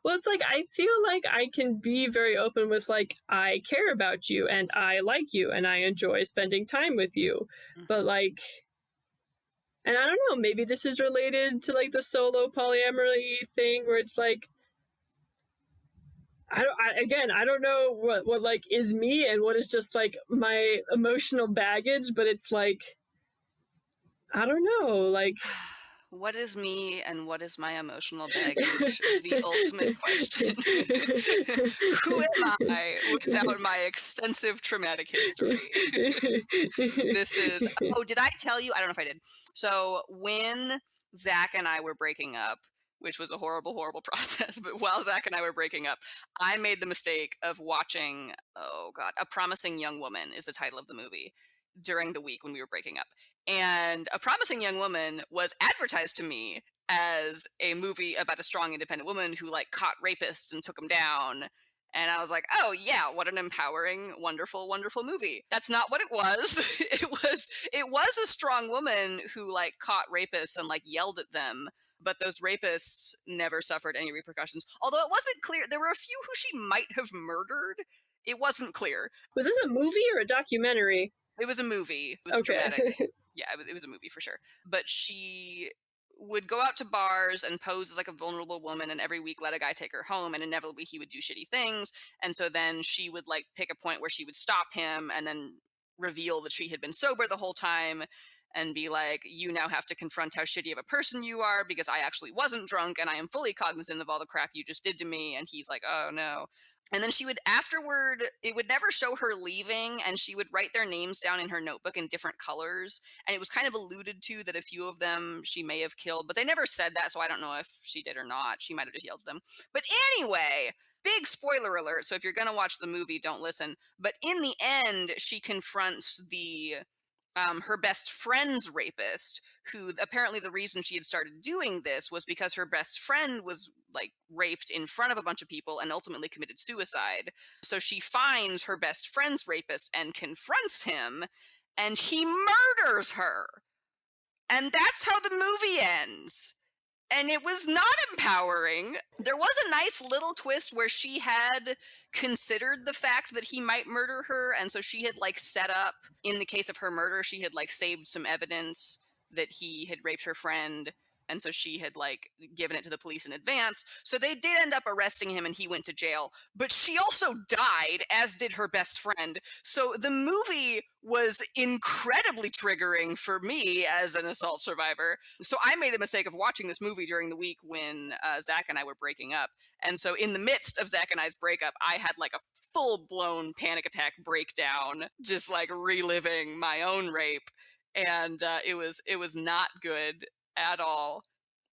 Well, it's like I feel like I can be very open with, like, I care about you and I like you and I enjoy spending time with you. But like, and I don't know, maybe this is related to like the solo polyamory thing where it's like I don't know what like is me and what is just like my emotional baggage, but it's like I don't know, like What is me and what is my emotional baggage? The ultimate question. Who am I without my extensive traumatic history? This is, oh, did I tell you? I don't know if I did. So when Zach and I were breaking up, which was a horrible, horrible process, but while Zach and I were breaking up, I made the mistake of watching, oh God, A Promising Young Woman is the title of the movie, during the week when we were breaking up. And A Promising Young Woman was advertised to me as a movie about a strong, independent woman who like caught rapists and took them down. And I was like, oh yeah, what an empowering, wonderful, wonderful movie. That's not what it was. It was a strong woman who like caught rapists and like yelled at them, but those rapists never suffered any repercussions. Although it wasn't clear, there were a few who she might have murdered. It wasn't clear. Was this a movie or a documentary? It was a movie. It was Okay. dramatic. Yeah, it was a movie for sure. But she would go out to bars and pose as like a vulnerable woman, and every week let a guy take her home, and inevitably he would do shitty things. And so then she would like pick a point where she would stop him and then reveal that she had been sober the whole time and be like, you now have to confront how shitty of a person you are because I actually wasn't drunk and I am fully cognizant of all the crap you just did to me. And he's like, oh no. And then she would afterward, it would never show her leaving, and she would write their names down in her notebook in different colors. And it was kind of alluded to that a few of them she may have killed, but they never said that, so I don't know if she did or not. She might have just yelled at them. But anyway, big spoiler alert. So if you're going to watch the movie, don't listen. But in the end, she confronts her best friend's rapist, who apparently the reason she had started doing this was because her best friend was like raped in front of a bunch of people and ultimately committed suicide. So she finds her best friend's rapist and confronts him, and he murders her. And that's how the movie ends. And it was not empowering. There was a nice little twist where she had considered the fact that he might murder her, and so she had like set up, in the case of her murder, she had like saved some evidence that he had raped her friend, and so she had like given it to the police in advance. So they did end up arresting him and he went to jail, but she also died, as did her best friend. So the movie was incredibly triggering for me as an assault survivor. So I made the mistake of watching this movie during the week when Zach and I were breaking up. And so in the midst of Zach and I's breakup, I had like a full-blown panic attack breakdown, just like reliving my own rape. And it was not good at all.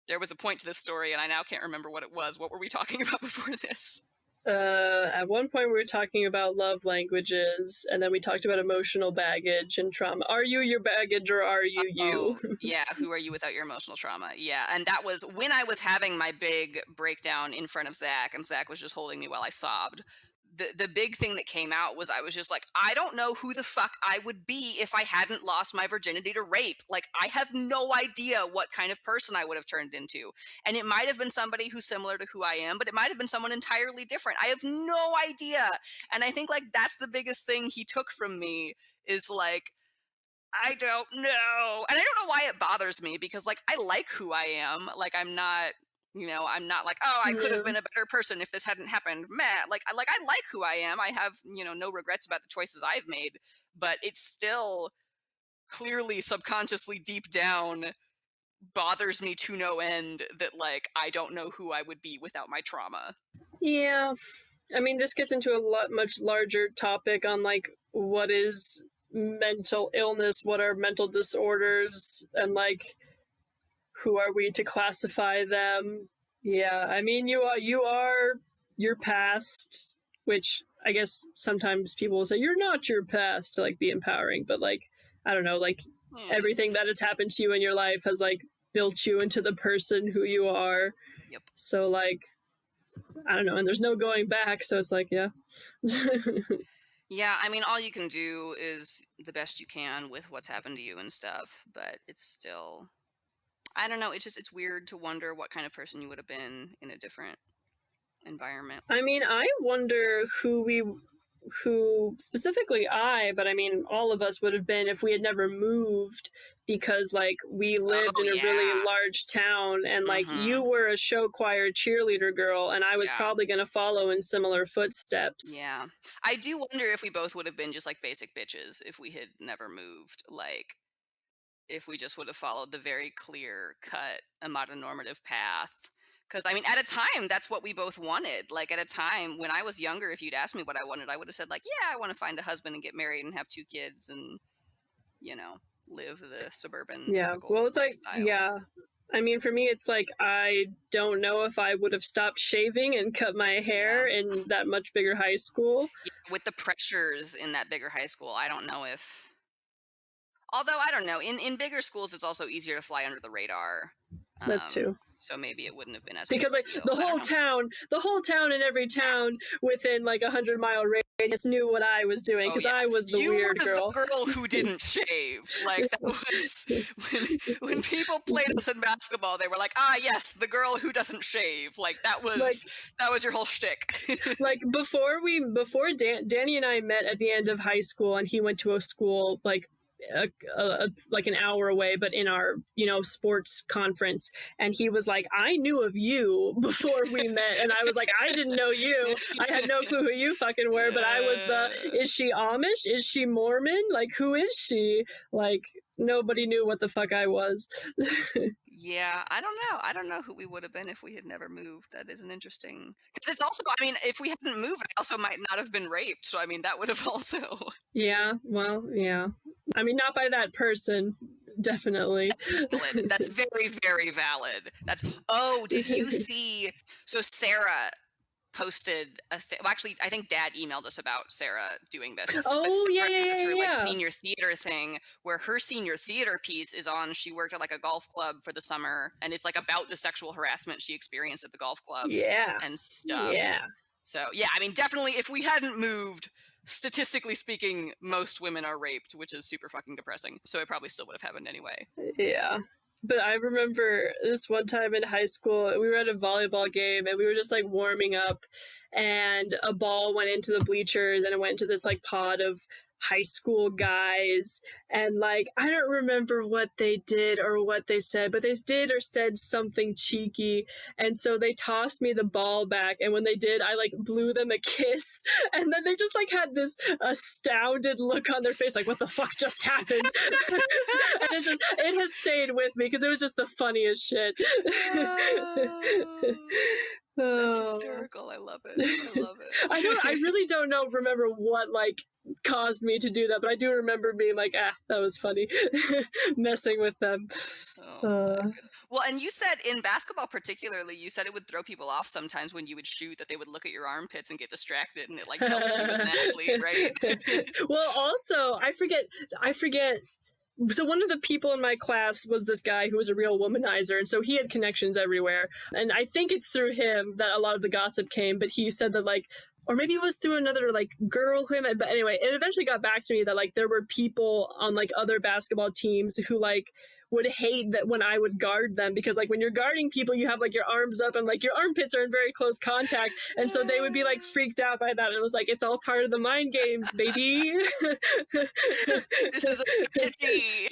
There was a point to this story, and I now can't remember what it was. What were we talking about before this? At one point we were talking about love languages, and then we talked about emotional baggage and trauma. Are you your baggage, or are you you? Yeah, who are you without your emotional trauma? Yeah, and that was when I was having my big breakdown in front of Zach, and Zach was just holding me while I sobbed. The big thing that came out was I was just like, I don't know who the fuck I would be if I hadn't lost my virginity to rape. Like, I have no idea what kind of person I would have turned into. And it might have been somebody who's similar to who I am, but it might have been someone entirely different. I have no idea. And I think like that's the biggest thing he took from me, is like, I don't know. And I don't know why it bothers me, because like I like who I am. Like I'm not, I'm not like, oh, I could have been a better person if this hadn't happened. Meh. Like I like who I am. I have, no regrets about the choices I've made, but it's still clearly subconsciously deep down bothers me to no end that like I don't know who I would be without my trauma. Yeah. I mean, this gets into a much larger topic on like what is mental illness, what are mental disorders, and like who are we to classify them. Yeah, I mean, you are your past, which I guess sometimes people will say you're not your past to like be empowering, but like I don't know, like everything that has happened to you in your life has like built you into the person who you are. Yep. So like I don't know, and there's no going back, so it's like, yeah. Yeah, I mean, all you can do is the best you can with what's happened to you and stuff, but it's still, I don't know, it's weird to wonder what kind of person you would have been in a different environment. I mean, I wonder who specifically but I mean all of us would have been if we had never moved, because like we lived in a really large town, and like you were a show choir cheerleader girl, and I was probably going to follow in similar footsteps. Yeah. I do wonder if we both would have been just like basic bitches if we had never moved. Like if we just would have followed the very clear cut normative path. Because I mean, at a time, that's what we both wanted. Like at a time when I was younger, if you'd asked me what I wanted, I would have said like, yeah, I want to find a husband and get married and have 2 kids and, live the suburban typical well, it's lifestyle. like, yeah. I mean, for me, it's like I don't know if I would have stopped shaving and cut my hair in that much bigger high school. Yeah, with the pressures in that bigger high school, I don't know if. Although I don't know, in bigger schools, it's also easier to fly under the radar. That too. So maybe it wouldn't have been as because like the whole town and every town within like 100-mile radius knew what I was doing, because I was the weird girl. The girl who didn't shave. Like that was when people played us in basketball, they were like, ah, yes, the girl who doesn't shave. Like that was your whole shtick. Like before Danny and I met at the end of high school, and he went to a school like like an hour away, but in our sports conference, and he was like, I knew of you before we met, and I was like, I didn't know you. I had no clue who you fucking were, but I was is she Amish, is she Mormon, like who is she? Like nobody knew what the fuck I was. Yeah, I don't know who we would have been if we had never moved. That is an interesting, because it's also, I mean, if we hadn't moved, I also might not have been raped, so I mean that would have also. Yeah, well, yeah, I mean, not by that person, definitely. That's very, very valid. Did you see, so Sarah posted well, actually I think Dad emailed us about Sarah doing this. This her like senior theater thing, where her senior theater piece is on, she worked at like a golf club for the summer, and it's like about the sexual harassment she experienced at the golf club and stuff. So yeah, I mean, definitely if we hadn't moved, statistically speaking, most women are raped, which is super fucking depressing, so it probably still would have happened anyway. Yeah. But I remember this one time in high school, we were at a volleyball game and we were just like warming up, and a ball went into the bleachers and it went into this like pod of high school guys. And like, I don't remember what they did or what they said, but they did or said something cheeky. And so they tossed me the ball back. And when they did, I like blew them a kiss. And then they just like had this astounded look on their face, like, what the fuck just happened? And it has stayed with me because it was just the funniest shit. That's hysterical. I love it. I love it. I really don't remember what like caused me to do that, but I do remember being like, that was funny. Messing with them. Well, and you said in basketball particularly, you said it would throw people off sometimes when you would shoot, that they would look at your armpits and get distracted, and it like helped you as an athlete, right? Well, also, I forget. So one of the people in my class was this guy who was a real womanizer, and so he had connections everywhere. And I think it's through him that a lot of the gossip came, but he said that like, or maybe it was through another like girl who but anyway, it eventually got back to me that like there were people on like other basketball teams who like would hate that when I would guard them, because like when you're guarding people, you have like your arms up and like your armpits are in very close contact, and so they would be like freaked out by that. And it was like, it's all part of the mind games, baby. This is a strategy.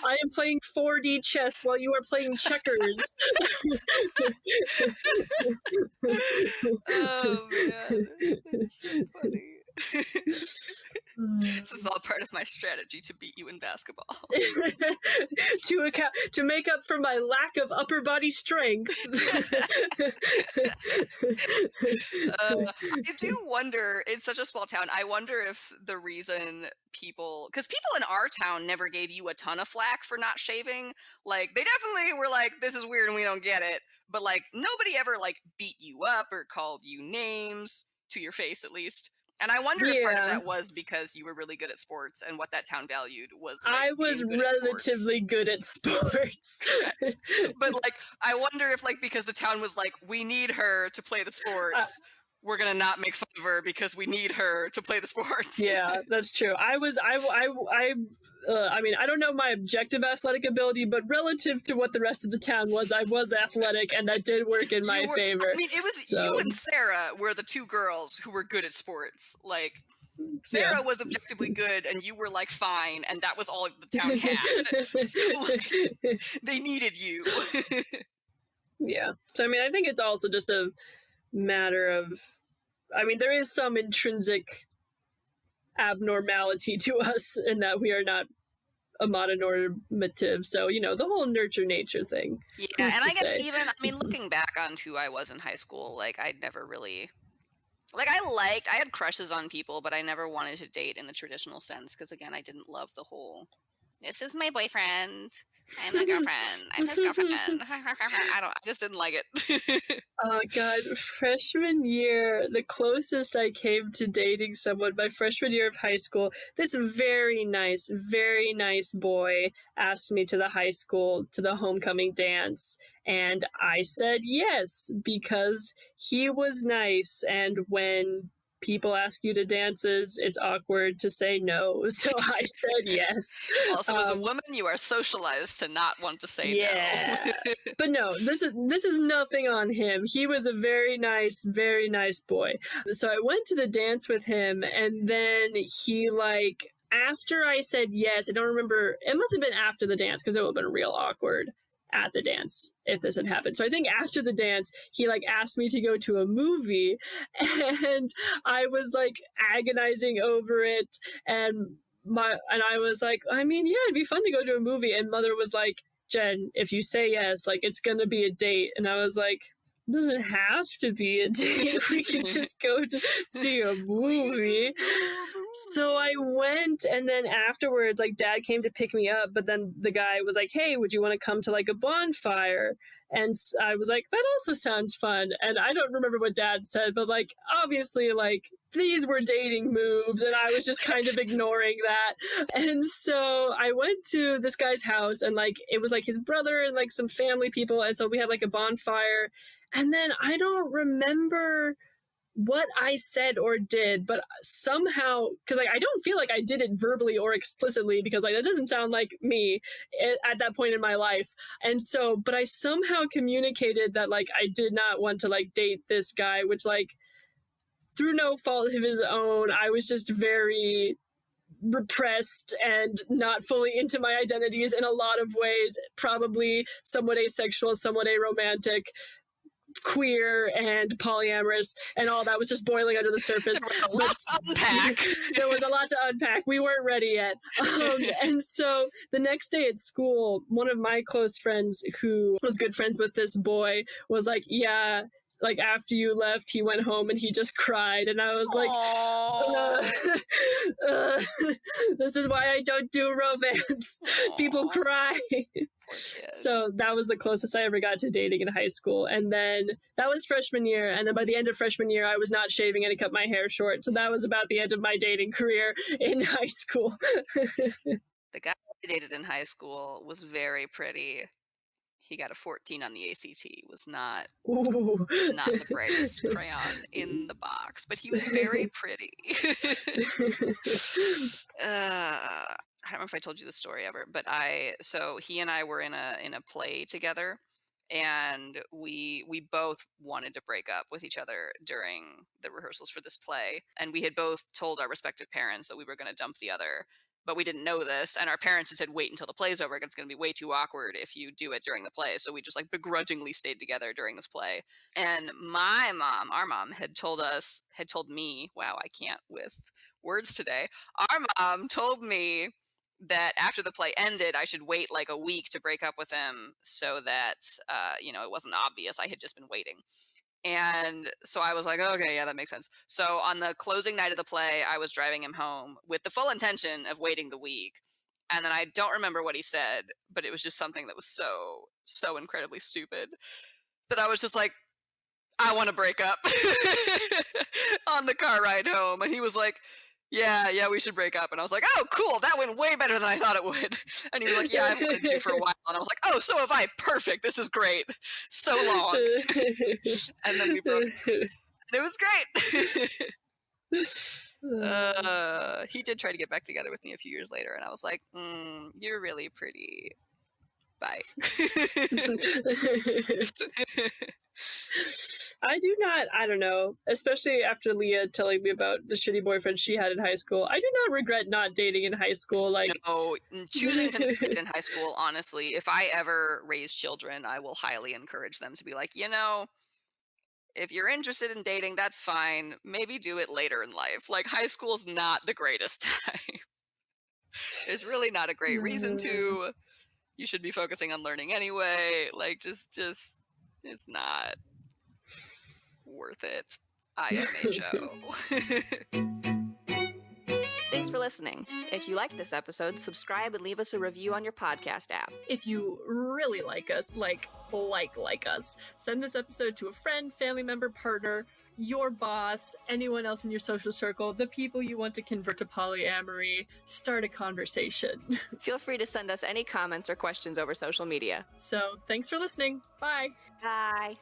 I am playing 4D chess while you are playing checkers. Oh man, it's so funny. This is all part of my strategy to beat you in basketball. to make up for my lack of upper body strength. I do wonder, it's such a small town, I wonder if the reason because people in our town never gave you a ton of flack for not shaving. Like, they definitely were like, this is weird and we don't get it. But like, nobody ever like beat you up or called you names, to your face at least. And I wonder if part of that was because you were really good at sports, and what that town valued was like, I was relatively good at sports. Correct. But like, I wonder if like, because the town was like, we need her to play the sports, we're gonna not make fun of her because we need her to play the sports. Yeah, that's true. I mean, I don't know my objective athletic ability, but relative to what the rest of the town was, I was athletic, and that did work in my favor. I mean, it was you and Sarah were the two girls who were good at sports. Like, Sarah was objectively good, and you were like fine, and that was all the town had. So, like, they needed you. Yeah. So I mean, I think it's also just a matter of, I mean, there is some intrinsic abnormality to us in that we are not a mononormative, so you know, the whole nurture nature thing. Yeah, and I guess even, I mean, looking back on who I was in high school, like, I'd never really, like, I had crushes on people, but I never wanted to date in the traditional sense, because again, I didn't love the whole, this is my boyfriend, I'm a girlfriend, I'm his girlfriend. I just didn't like it. Oh god, freshman year, the closest I came to dating someone, my freshman year of high school, this very nice boy asked me to the homecoming dance, and I said yes, because he was nice, and when people ask you to dances, it's awkward to say no, so I said yes. Also, as a woman, you are socialized to not want to say no. But no, this is nothing on him. He was a very nice boy. So I went to the dance with him, and then he like, after I said yes, I don't remember, it must have been after the dance, because it would have been real awkward at the dance if this had happened. So I think after the dance, he like asked me to go to a movie, and I was like agonizing over it, and I was like, I mean, yeah, it'd be fun to go to a movie. And Mother was like, Jen, if you say yes, like, it's gonna be a date. And I was like, it doesn't have to be a date. We can just go to see a movie. So I went, and then afterwards, like, Dad came to pick me up, but then the guy was like, hey, would you want to come to like a bonfire? And I was like, that also sounds fun. And I don't remember what Dad said, but like, obviously, like, these were dating moves, and I was just kind of ignoring that. And so I went to this guy's house, and like, it was like his brother and like some family people, and so we had like a bonfire. And then I don't remember what I said or did, but somehow, because like I don't feel like I did it verbally or explicitly, because like that doesn't sound like me at that point in my life. And so, but I somehow communicated that like I did not want to like date this guy, which like through no fault of his own, I was just very repressed and not fully into my identities in a lot of ways, probably somewhat asexual, somewhat aromantic, queer, and polyamorous, and all that was just boiling under the surface. There was a lot to unpack. There was a lot to unpack. We weren't ready yet. And so the next day at school, one of my close friends who was good friends with this boy was like, yeah, like after you left, he went home and he just cried. And I was like, this is why I don't do romance. People cry. So that was the closest I ever got to dating in high school. And then that was freshman year. And then by the end of freshman year, I was not shaving and I cut my hair short. So that was about the end of my dating career in high school. The guy I dated in high school was very pretty. He got a 14 on the ACT. Was not the brightest crayon in the box, but he was very pretty. I don't know if I told you the story ever, but so he and I were in a play together, and we both wanted to break up with each other during the rehearsals for this play, and we had both told our respective parents that we were going to dump the other. But we didn't know this, and our parents had said, wait until the play's over, it's going to be way too awkward if you do it during the play. So we just like begrudgingly stayed together during this play. And my mom, our mom, had told me, wow, I can't with words today. Our mom told me that after the play ended, I should wait like a week to break up with him so that, it wasn't obvious I had just been waiting. And so I was like, okay, yeah, that makes sense. So on the closing night of the play, I was driving him home with the full intention of waiting the week. And then I don't remember what he said, but it was just something that was so incredibly stupid that I was just like, I want to break up on the car ride home. And he was like, yeah, we should break up. And I was like, oh, cool. That went way better than I thought it would. And he was like, yeah, I've wanted to for a while. And I was like, oh, so have I. Perfect. This is great. So long. And then we broke up. And it was great. He did try to get back together with me a few years later. And I was like, you're really pretty. Bye. I don't know, especially after Leah telling me about the shitty boyfriend she had in high school, I do not regret not dating in high school. Like, no, choosing to not date in high school, honestly, if I ever raise children, I will highly encourage them to be like, if you're interested in dating, that's fine. Maybe do it later in life. Like, high school is not the greatest time. It's really not a great reason to. You should be focusing on learning anyway. Like, just it's not worth it. IMHO. Thanks for listening. If you liked this episode, subscribe and leave us a review on your podcast app. If you really like us, like us, send this episode to a friend, family member, partner, your boss, anyone else in your social circle, the people you want to convert to polyamory. Start a conversation. Feel free to send us any comments or questions over social media. So, thanks for listening. Bye. Bye.